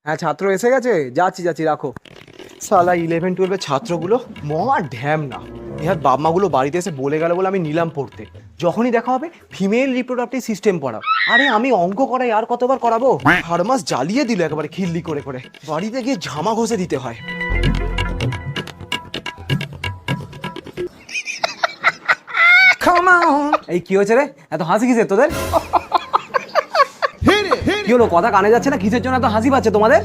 হ্যাঁ, ছাত্র এসে গেছে, যাচ্ছি যাচ্ছি, রাখো। সালা 11-12 ছাত্রগুলো মহা ঢ্যাম না। ইহার বাপ মাগুলো বাড়িতে এসে বলে গেল বলে আমি নিলাম পড়তে। যখনই দেখা হবে ফিমেল রিপ্রোডাক্টিভ সিস্টেম পড়াও। আরে আমি অঙ্ক করাই, আর কতবার করাবো? হার মাস জ্বালিয়ে দিল একেবারে খিল্লি করে করে। বাড়িতে গিয়ে ঝামা ঘষে দিতে হয়। এই কি হয়েছে রে, এত হাসি কিসের তোদের? কি হলো, কথা কানে যাচ্ছে না? কিসের জন্য এত হাসি পাচ্ছে তোমাদের?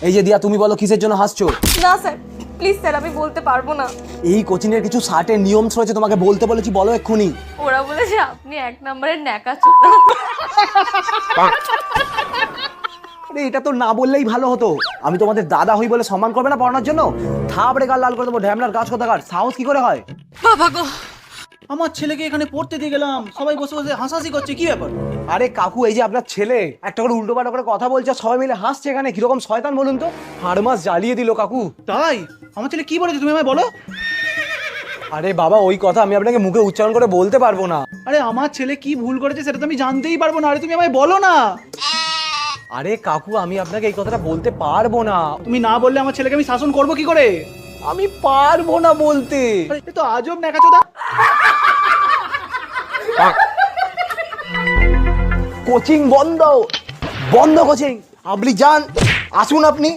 এই যে দিয়া, তুমি বলো কিসের জন্য হাসছো? না স্যার, প্লিজ স্যার, আমি বলতে পারবো না। এই কোচিংয়ের কিছু সার্টেন নিয়ম রয়েছে, তোমাকে বলতে বলেছি, বলো এক্ষুনি। ওরা বলেছে আপনি 1 নম্বরের ন্যাকা চোদা। আরে এটা তো না বললেই ভালো হতো। আমি তোমাদের দাদা হই বলে সম্মান করবে না পড়ানোর জন্য? থাপড়ে গাল লাল করে দেবো, ঢ্যামলার গাছ কোথাকার। সাহস কি করে হয়? বাবা গো, আমার ছেলেকে এখানে পড়তে দিয়ে গেলাম, সবাই বসে বসে হাসাহাসি করছে, কি ব্যাপার? আরে কাকু, এই যে আপনার ছেলে একটা করে উল্টো পাল্টা করে কথা বলছে, সবাই মিলে হাসছে এখানে, কিরকম শয়তান বলুন তো? হাড় মাস জ্বালিয়ে দিল কাকু। তাই আমার ছেলে কি বলেছে তুমি আমায় বলো? আরে বাবা, ওই কথা আমি আপনাকে মুখে উচ্চারণ করে বলতে পারবো না। আরে আমার ছেলে কি ভুল করেছে সেটা তো আমি জানতেই পারবো না। আরে তুমি আমায় বলো না। আরে কাকু, আমি আপনাকে এই কথাটা বলতে পারবো না। তুমি না বললে আমার ছেলেকে আমি শাসন করবো কি করে? আমি পারবো না বলতে। আরে এ তো আজব ন্যাকাচোদা। কোচিং বন্ধ, বন্ধ কোচিং। আপনি যান, আসুন, আপনি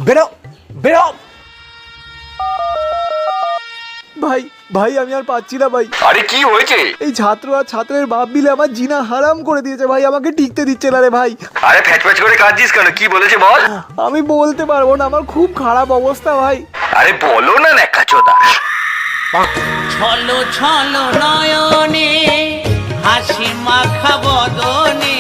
বেরো বেরো। ভাই ভাই, আমি আর পাচ্ছি না ভাই। আরে কি হয়েছে? এই ছাত্র আর ছাত্রের বাপ মিলে আমার জিনা হারাম করে দিয়েছে ভাই, আমাকে টিকতে দিচ্ছে না রে ভাই। আরে ফ্যাচ করে কাঁদছিস কেন? কি বলেছে বল। আমি বলতে পারবো না, আমার খুব খারাপ অবস্থা ভাই। আরে বলো না ন্যাকাচোদা। ছলো ছলো নয়নে হাসি মাখা বদনে